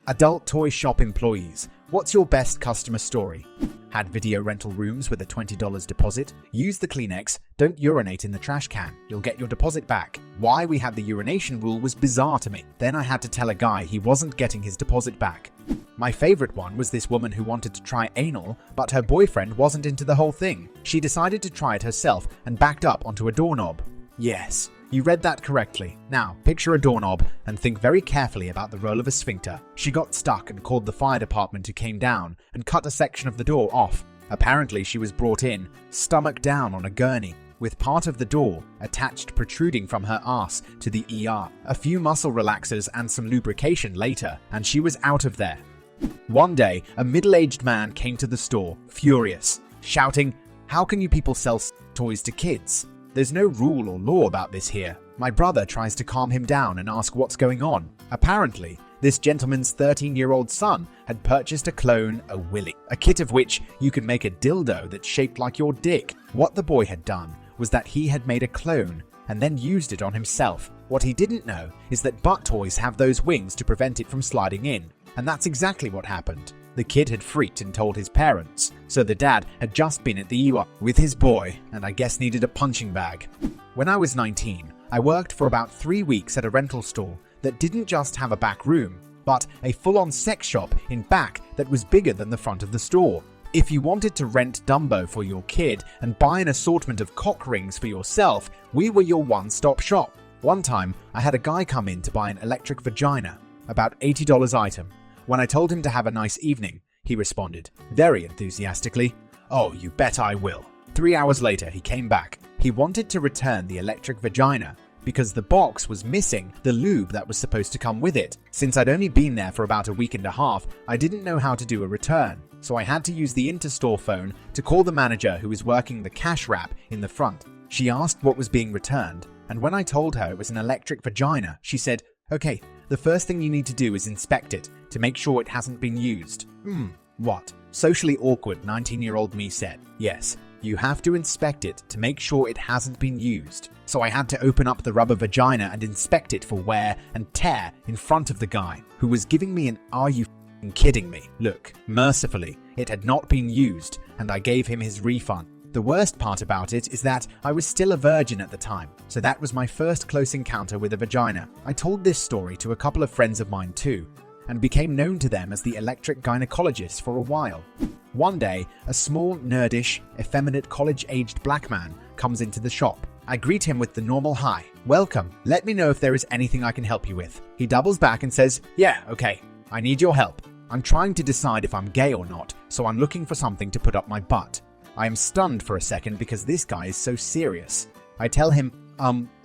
Adult toy shop employees. What's your best customer story? Had video rental rooms with a $20 deposit? Use the Kleenex. Don't urinate in the trash can. You'll get your deposit back. Why we had the urination rule was bizarre to me. Then I had to tell a guy he wasn't getting his deposit back. My favorite one was this woman who wanted to try anal, but her boyfriend wasn't into the whole thing. She decided to try it herself and backed up onto a doorknob. Yes, you read that correctly. Now, picture a doorknob and think very carefully about the role of a sphincter. She got stuck and called the fire department, who came down and cut a section of the door off. Apparently, she was brought in, stomach down on a gurney, with part of the door attached protruding from her ass to the ER. A few muscle relaxers and some lubrication later, and she was out of there. One day, a middle-aged man came to the store, furious, shouting, "How can you people sell toys to kids? There's no rule or law about this here." My brother tries to calm him down and ask what's going on. Apparently, this gentleman's 13-year-old son had purchased a clone, a willy, a kit of which you could make a dildo that's shaped like your dick. What the boy had done was that he had made a clone and then used it on himself. What he didn't know is that butt toys have those wings to prevent it from sliding in. And that's exactly what happened. The kid had freaked and told his parents, so the dad had just been at the ER with his boy and I guess needed a punching bag. When I was 19, I worked for about 3 weeks at a rental store that didn't just have a back room, but a full-on sex shop in back that was bigger than the front of the store. If you wanted to rent Dumbo for your kid and buy an assortment of cock rings for yourself, we were your one-stop shop. One time, I had a guy come in to buy an electric vagina, about $80 item. When I told him to have a nice evening, he responded, very enthusiastically, "Oh, you bet I will." 3 hours later, he came back. He wanted to return the electric vagina because the box was missing the lube that was supposed to come with it. Since I'd only been there for about a week and a half, I didn't know how to do a return, so I had to use the interstore phone to call the manager who was working the cash wrap in the front. She asked what was being returned, and when I told her it was an electric vagina, she said, "Okay, the first thing you need to do is inspect it to make sure it hasn't been used." What? Socially awkward 19-year-old me said, "Yes, you have to inspect it to make sure it hasn't been used." So I had to open up the rubber vagina and inspect it for wear and tear in front of the guy, who was giving me an "Are you f***ing kidding me" look. Mercifully, it had not been used, and I gave him his refund. The worst part about it is that I was still a virgin at the time, so that was my first close encounter with a vagina. I told this story to a couple of friends of mine too, and became known to them as the electric gynecologist for a while. One day, a small, nerdish, effeminate college-aged black man comes into the shop. I greet him with the normal "Hi, welcome, let me know if there is anything I can help you with." He doubles back and says, "Yeah, okay, I need your help. I'm trying to decide if I'm gay or not, so I'm looking for something to put up my butt." I am stunned for a second because this guy is so serious. I tell him,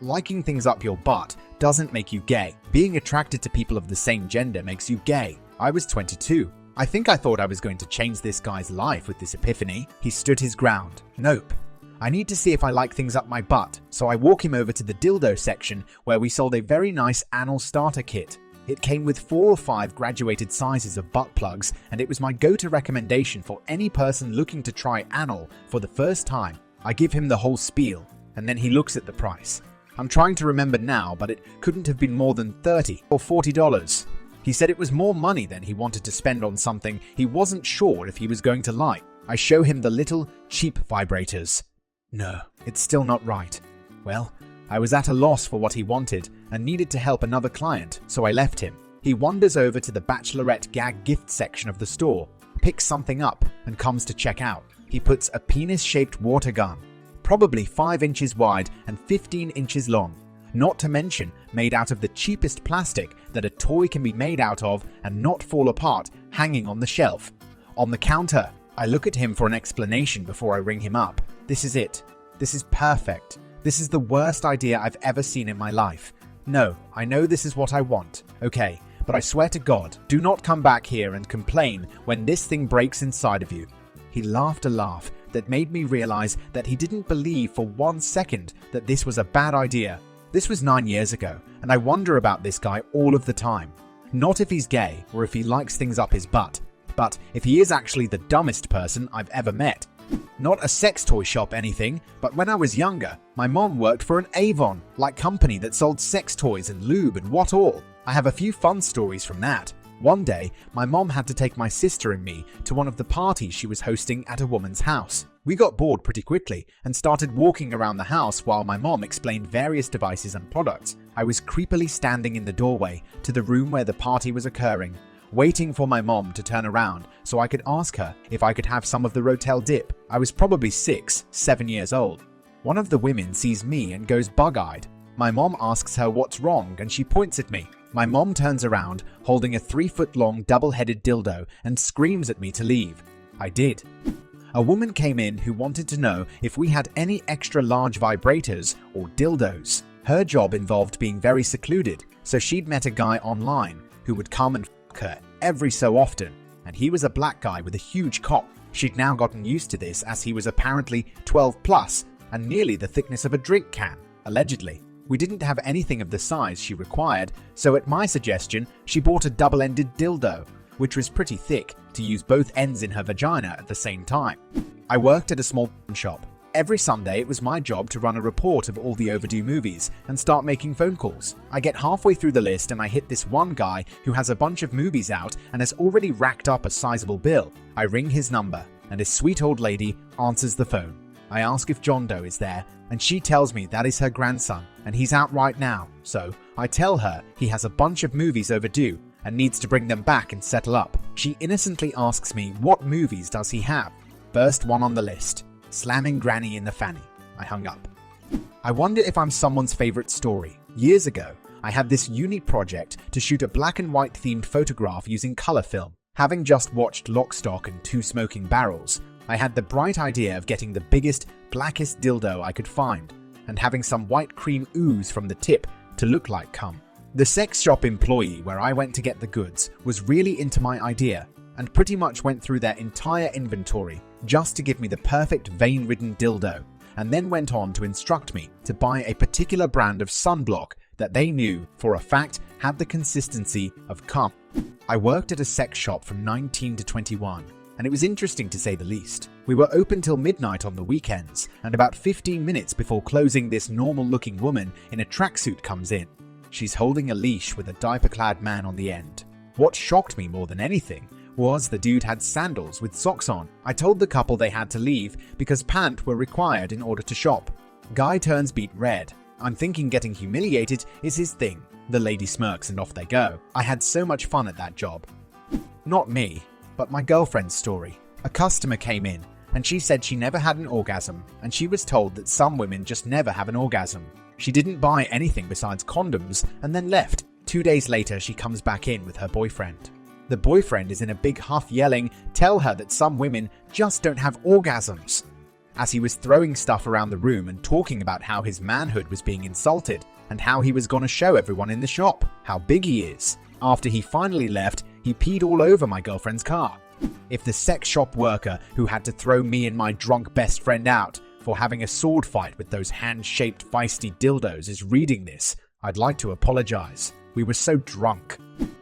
liking things up your butt doesn't make you gay. Being attracted to people of the same gender makes you gay. I was 22. I think I thought I was going to change this guy's life with this epiphany. He stood his ground. Nope. I need to see if I like things up my butt, so I walk him over to the dildo section where we sold a very nice anal starter kit. It came with 4 or 5 graduated sizes of butt plugs, and it was my go-to recommendation for any person looking to try anal for the first time. I give him the whole spiel, and then he looks at the price. I'm trying to remember now, but it couldn't have been more than $30 or $40. He said it was more money than he wanted to spend on something he wasn't sure if he was going to like. I show him the little, cheap vibrators. No, it's still not right. Well, I was at a loss for what he wanted and needed to help another client, so I left him. He wanders over to the bachelorette gag gift section of the store, picks something up, and comes to check out. He puts a penis-shaped water gun, probably 5 inches wide and 15 inches long, not to mention made out of the cheapest plastic that a toy can be made out of and not fall apart, hanging on the shelf. On the counter, I look at him for an explanation before I ring him up. This is it. This is perfect. This is the worst idea I've ever seen in my life. No, I know this is what I want. Okay, but I swear to God, do not come back here and complain when this thing breaks inside of you. He laughed a laugh that made me realize that he didn't believe for 1 second that this was a bad idea. This was 9 years ago, and I wonder about this guy all of the time. Not if he's gay or if he likes things up his butt, but if he is actually the dumbest person I've ever met. Not a sex toy shop anything, but when I was younger, my mom worked for an Avon-like company that sold sex toys and lube and what all. I have a few fun stories from that. One day, my mom had to take my sister and me to one of the parties she was hosting at a woman's house. We got bored pretty quickly and started walking around the house while my mom explained various devices and products. I was creepily standing in the doorway to the room where the party was occurring, waiting for my mom to turn around so I could ask her if I could have some of the Rotel dip. I was probably 6, 7 years old. One of the women sees me and goes bug-eyed. My mom asks her what's wrong and she points at me. My mom turns around, holding a 3-foot-long double-headed dildo and screams at me to leave. I did. A woman came in who wanted to know if we had any extra large vibrators or dildos. Her job involved being very secluded, so she'd met a guy online who would come and fuck her every so often, and he was a black guy with a huge cock. She'd now gotten used to this as he was apparently 12 plus and nearly the thickness of a drink can, allegedly. We didn't have anything of the size she required, so at my suggestion, she bought a double-ended dildo, which was pretty thick to use both ends in her vagina at the same time. I worked at a small shop. Every Sunday, it was my job to run a report of all the overdue movies and start making phone calls. I get halfway through the list and I hit this one guy who has a bunch of movies out and has already racked up a sizable bill. I ring his number, and a sweet old lady answers the phone. I ask if John Doe is there, and she tells me that is her grandson, and he's out right now, so I tell her he has a bunch of movies overdue and needs to bring them back and settle up. She innocently asks me what movies does he have. First one on the list, slamming Granny in the fanny. I hung up. I wonder if I'm someone's favorite story. Years ago, I had this uni project to shoot a black and white themed photograph using color film. Having just watched Lock, Stock and Two Smoking Barrels, I had the bright idea of getting the biggest, blackest dildo I could find, and having some white cream ooze from the tip to look like cum. The sex shop employee where I went to get the goods was really into my idea, and pretty much went through their entire inventory just to give me the perfect vein-ridden dildo, and then went on to instruct me to buy a particular brand of sunblock that they knew for a fact had the consistency of cum. I worked at a sex shop from 19 to 21. And it was interesting to say the least. We were open till midnight on the weekends, and about 15 minutes before closing, this normal-looking woman in a tracksuit comes in. She's holding a leash with a diaper-clad man on the end. What shocked me more than anything was the dude had sandals with socks on. I told the couple they had to leave because pants were required in order to shop. Guy turns beet red. I'm thinking getting humiliated is his thing. The lady smirks and off they go. I had so much fun at that job. Not me, but my girlfriend's story. A customer came in, and she said she never had an orgasm, and she was told that some women just never have an orgasm. She didn't buy anything besides condoms, and then left. 2 days later, she comes back in with her boyfriend. The boyfriend is in a big huff yelling, "Tell her that some women just don't have orgasms," as he was throwing stuff around the room and talking about how his manhood was being insulted, and how he was gonna show everyone in the shop how big he is. After he finally left, he peed all over my girlfriend's car. If the sex shop worker who had to throw me and my drunk best friend out for having a sword fight with those hand-shaped feisty dildos is reading this, I'd like to apologize. We were so drunk.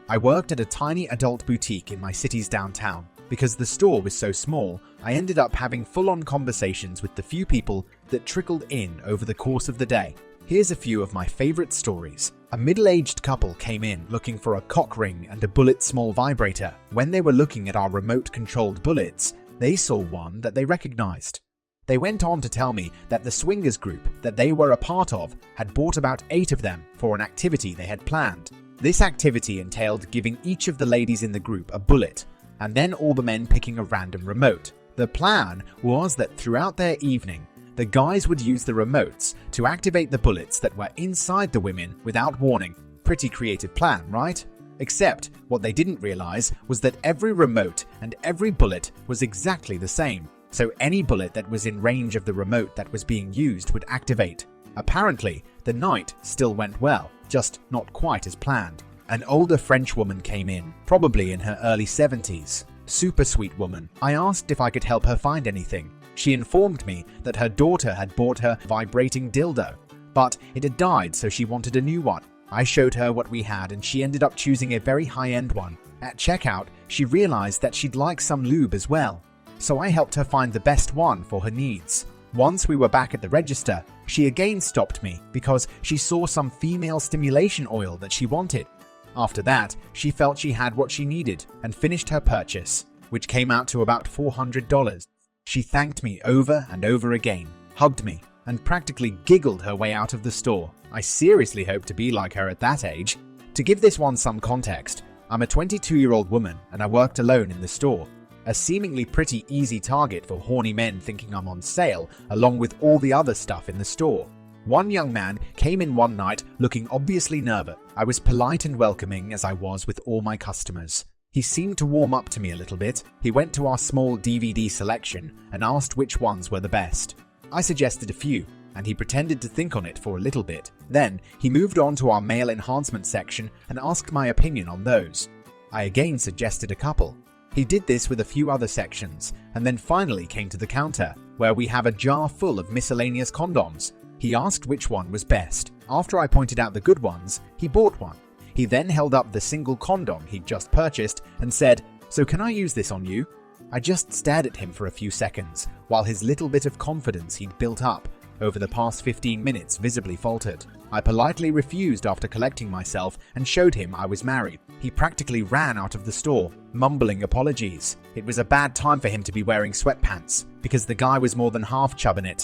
I worked at a tiny adult boutique in my city's downtown. Because the store was so small, I ended up having full-on conversations with the few people that trickled in over the course of the day. Here's a few of my favorite stories. A middle-aged couple came in looking for a cock ring and a bullet small vibrator. When they were looking at our remote-controlled bullets, they saw one that they recognized. They went on to tell me that the swingers group that they were a part of had bought about 8 of them for an activity they had planned. This activity entailed giving each of the ladies in the group a bullet, and then all the men picking a random remote. The plan was that throughout their evening, the guys would use the remotes to activate the bullets that were inside the women without warning. Pretty creative plan, right? Except what they didn't realize was that every remote and every bullet was exactly the same. So any bullet that was in range of the remote that was being used would activate. Apparently, the night still went well, just not quite as planned. An older French woman came in, probably in her early 70s. Super sweet woman. I asked if I could help her find anything. She informed me that her daughter had bought her vibrating dildo, but it had died, so she wanted a new one. I showed her what we had and she ended up choosing a very high-end one. At checkout, she realized that she'd like some lube as well, so I helped her find the best one for her needs. Once we were back at the register, she again stopped me because she saw some female stimulation oil that she wanted. After that, she felt she had what she needed and finished her purchase, which came out to about $400. She thanked me over and over again, hugged me, and practically giggled her way out of the store. I seriously hope to be like her at that age. To give this one some context, I'm a 22-year-old woman and I worked alone in the store, a seemingly pretty easy target for horny men thinking I'm on sale along with all the other stuff in the store. One young man came in one night looking obviously nervous. I was polite and welcoming as I was with all my customers. He seemed to warm up to me a little bit. He went to our small DVD selection and asked which ones were the best. I suggested a few, and he pretended to think on it for a little bit. Then, he moved on to our male enhancement section and asked my opinion on those. I again suggested a couple. He did this with a few other sections, and then finally came to the counter, where we have a jar full of miscellaneous condoms. He asked which one was best. After I pointed out the good ones, he bought one. He then held up the single condom he'd just purchased and said, "So can I use this on you?" I just stared at him for a few seconds, while his little bit of confidence he'd built up over the past 15 minutes visibly faltered. I politely refused after collecting myself and showed him I was married. He practically ran out of the store, mumbling apologies. It was a bad time for him to be wearing sweatpants, because the guy was more than half chubbing it.